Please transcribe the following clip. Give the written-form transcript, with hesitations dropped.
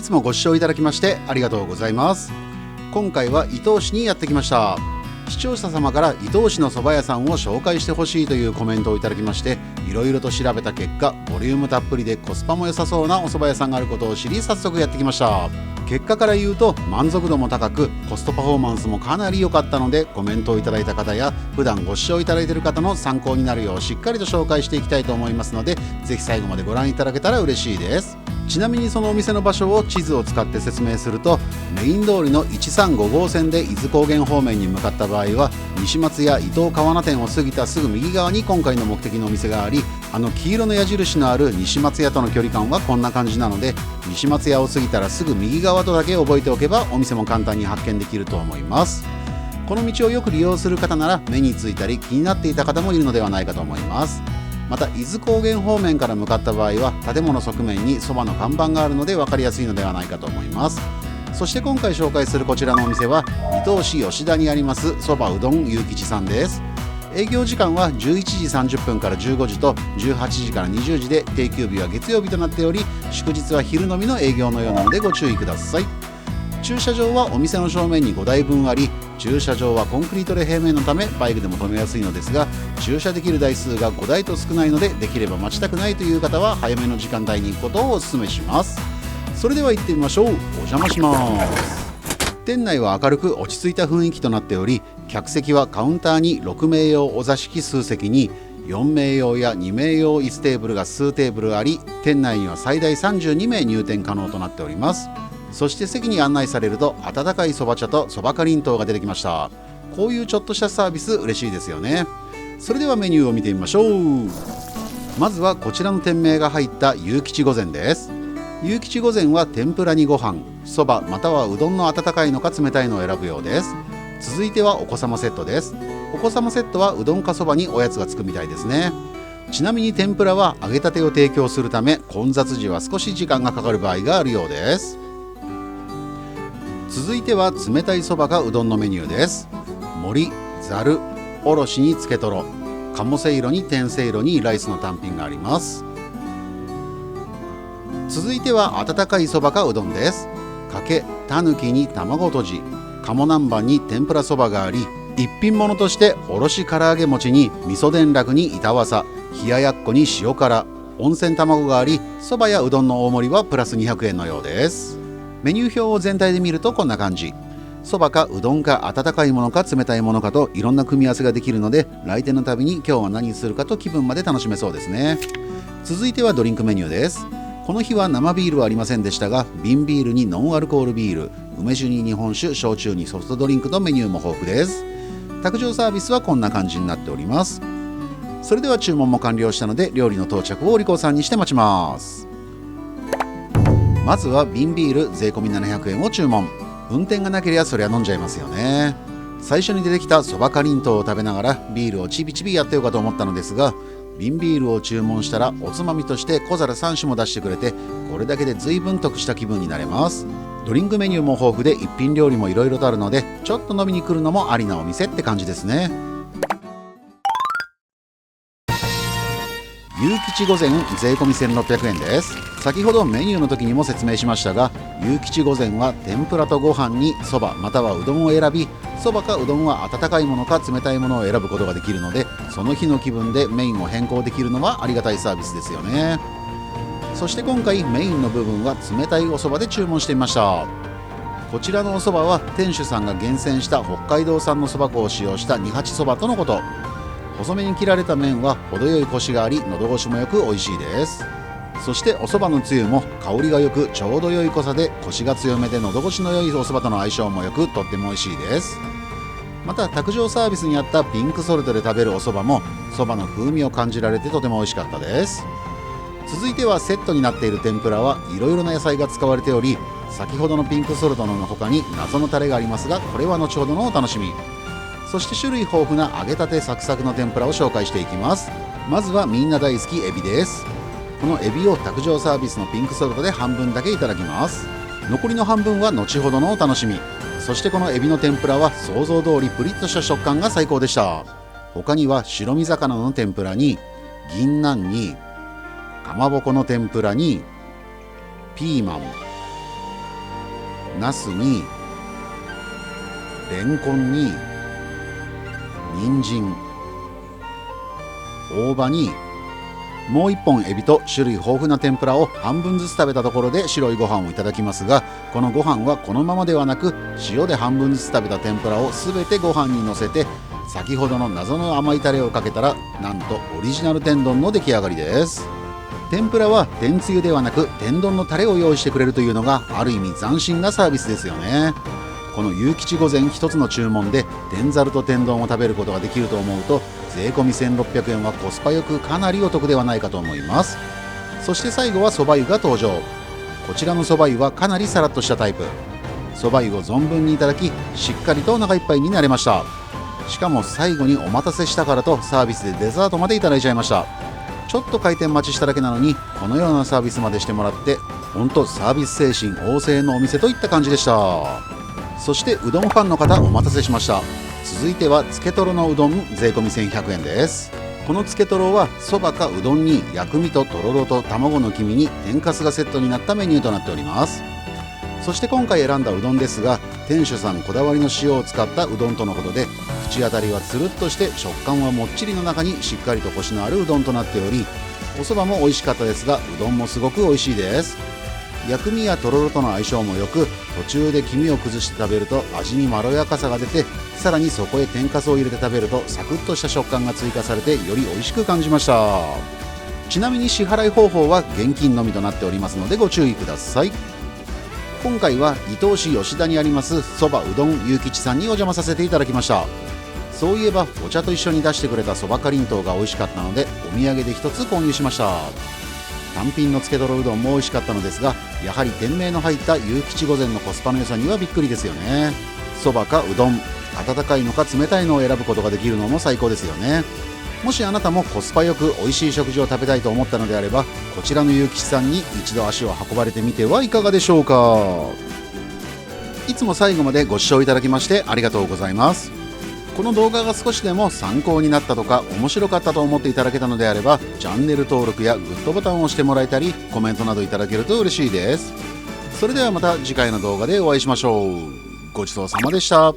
つもご視聴いただきましてありがとうございます。今回は伊東市にやってきました。視聴者様から伊東市の蕎麦屋さんを紹介してほしいというコメントをいただきまして、いろいろと調べた結果、ボリュームたっぷりでコスパも良さそうなお蕎麦屋さんがあることを知り、早速やってきました。結果から言うと満足度も高く、コストパフォーマンスもかなり良かったので、コメントをいただいた方や普段ご視聴いただいている方の参考になるようしっかりと紹介していきたいと思いますので、ぜひ最後までご覧いただけたら嬉しいです。ちなみにそのお店の場所を地図を使って説明すると、メイン通りの135号線で伊豆高原方面に向かった場合は、西松屋伊東川名店を過ぎたすぐ右側に今回の目的のお店があり、黄色の矢印のある西松屋との距離感はこんな感じなので、西松屋を過ぎたらすぐ右側とだけ覚えておけばお店も簡単に発見できると思います。この道をよく利用する方なら目についたり気になっていた方もいるのではないかと思います。また伊豆高原方面から向かった場合は、建物側面にそばの看板があるので分かりやすいのではないかと思います。そして今回紹介するこちらのお店は伊東市吉田にありますそばうどんゆうきちさんです。営業時間は11時30分から15時と18時から20時で、定休日は月曜日となっており、祝日は昼のみの営業のようなのでご注意ください。駐車場はお店の正面に5台分あり、駐車場はコンクリートで平面のためバイクでも止めやすいのですが、駐車できる台数が5台と少ないので、できれば待ちたくないという方は早めの時間帯に行くことをお勧めします。それでは行ってみましょう。お邪魔します。店内は明るく落ち着いた雰囲気となっており、客席はカウンターに6名用お座敷数席に4名用や2名用椅子テーブルが数テーブルあり、店内には最大32名入店可能となっております。そして席に案内されると温かいそば茶とそばかりんとうが出てきました。こういうちょっとしたサービス嬉しいですよね。それではメニューを見てみましょう。まずはこちらの店名が入ったゆうきち御膳です。ゆうきち御膳は天ぷらにご飯、そばまたはうどんの温かいのか冷たいのを選ぶようです。続いてはお子様セットです。お子様セットはうどんかそばにおやつがつくみたいですね。ちなみに天ぷらは揚げたてを提供するため、混雑時は少し時間がかかる場合があるようです。続いては冷たいそばかうどんのメニューです。盛り、ざる、おろしにつけとろ、鴨せいろに天せいろにライスの単品があります。続いては温かいそばかうどんです。かけ、たぬきに卵とじ、鴨南蛮に天ぷらそばがあり、一品物としておろし唐揚げ餅に味噌田楽に板わさ、冷ややっこに塩辛、温泉卵があり、そばやうどんの大盛りはプラス200円のようです。メニュー表を全体で見るとこんな感じ。そばかうどんか温かいものか冷たいものかといろんな組み合わせができるので、来店のたびに今日は何するかと気分まで楽しめそうですね。続いてはドリンクメニューです。この日は生ビールはありませんでしたが、瓶ビールにノンアルコールビール、梅酒に日本酒、焼酎にソフトドリンクとメニューも豊富です。卓上サービスはこんな感じになっております。それでは注文も完了したので、料理の到着をお利口さんにして待ちます。まずは瓶ビール税込み700円を注文。運転がなければそりゃ飲んじゃいますよね。最初に出てきたそばかりんとうを食べながらビールをちびちびやってようかと思ったのですが、瓶ビールを注文したらおつまみとして小皿3種も出してくれて、これだけで随分得した気分になれます。ドリンクメニューも豊富で一品料理もいろいろとあるので、ちょっと飲みに来るのもありなお店って感じですね。ゆうきち御膳税込み1600円です。先ほどメニューの時にも説明しましたが、ゆうきち御膳は天ぷらとご飯にそばまたはうどんを選び、そばかうどんは温かいものか冷たいものを選ぶことができるので、その日の気分でメインを変更できるのはありがたいサービスですよね。そして今回メインの部分は冷たいおそばで注文してみました。こちらのおそばは店主さんが厳選した北海道産のそば粉を使用した二八そばとのこと。細めに切られた麺は程よいコシがあり、喉越しもよく美味しいです。そしておそばのつゆも香りがよくちょうど良い濃さで、コシが強めで喉越しの良いおそばとの相性もよく、とっても美味しいです。また卓上サービスにあったピンクソルトで食べるおそばもそばの風味を感じられてとても美味しかったです。続いてはセットになっている天ぷらはいろいろな野菜が使われており、先ほどのピンクソルトの他に謎のタレがありますが、これは後ほどのお楽しみ。そして種類豊富な揚げたてサクサクの天ぷらを紹介していきます。まずはみんな大好きエビです。このエビを卓上サービスのピンクソルトで半分だけいただきます。残りの半分は後ほどのお楽しみ。そしてこのエビの天ぷらは想像通りプリッとした食感が最高でした。他には白身魚の天ぷらに銀杏にかまぼこの天ぷらにピーマン、ナスにレンコンに人参、大葉にもう一本エビと種類豊富な天ぷらを半分ずつ食べたところで白いご飯をいただきますが、このご飯はこのままではなく塩で半分ずつ食べた天ぷらを全てご飯にのせて先ほどの謎の甘いタレをかけたら、なんとオリジナル天丼の出来上がりです。天ぷらは天つゆではなく天丼のタレを用意してくれるというのがある意味斬新なサービスですよね。このゆうきち御膳一つの注文で天ざると天丼を食べることができると思うと、税込み1600円はコスパよくかなりお得ではないかと思います。そして最後はそば湯が登場。こちらのそば湯はかなりサラッとしたタイプ。そば湯を存分にいただき、しっかりとお腹いっぱいになれました。しかも最後にお待たせしたからとサービスでデザートまでいただいちゃいました。ちょっと開店待ちしただけなのにこのようなサービスまでしてもらって、ほんとサービス精神旺盛のお店といった感じでした。そしてうどんファンの方お待たせしました。続いてはつけとろのうどん税込み1100円です。このつけとろはそばかうどんに薬味ととろろと卵の黄身に天かすがセットになったメニューとなっております。そして今回選んだうどんですが、店主さんこだわりの塩を使ったうどんとのことで、口当たりはつるっとして食感はもっちりの中にしっかりとコシのあるうどんとなっており、おそばも美味しかったですが、うどんもすごく美味しいです。薬味やとろろとの相性も良く、途中で黄身を崩して食べると味にまろやかさが出て、さらにそこへ天かすを入れて食べるとサクッとした食感が追加されてより美味しく感じました。ちなみに支払い方法は現金のみとなっておりますのでご注意ください。今回は伊東市吉田にありますそばうどんゆうきちさんにお邪魔させていただきました。そういえばお茶と一緒に出してくれたそばかりんとうが美味しかったので、お土産で一つ購入しました。単品のつけとろうどんも美味しかったのですが、やはり店名の入ったゆうきち御膳のコスパの良さにはびっくりですよね。そばかうどん、温かいのか冷たいのを選ぶことができるのも最高ですよね。もしあなたもコスパよく美味しい食事を食べたいと思ったのであれば、こちらのゆうきちさんに一度足を運ばれてみてはいかがでしょうか。いつも最後までご視聴いただきましてありがとうございます。この動画が少しでも参考になったとか面白かったと思っていただけたのであれば、チャンネル登録やグッドボタンを押してもらえたりコメントなどいただけると嬉しいです。それではまた次回の動画でお会いしましょう。ごちそうさまでした。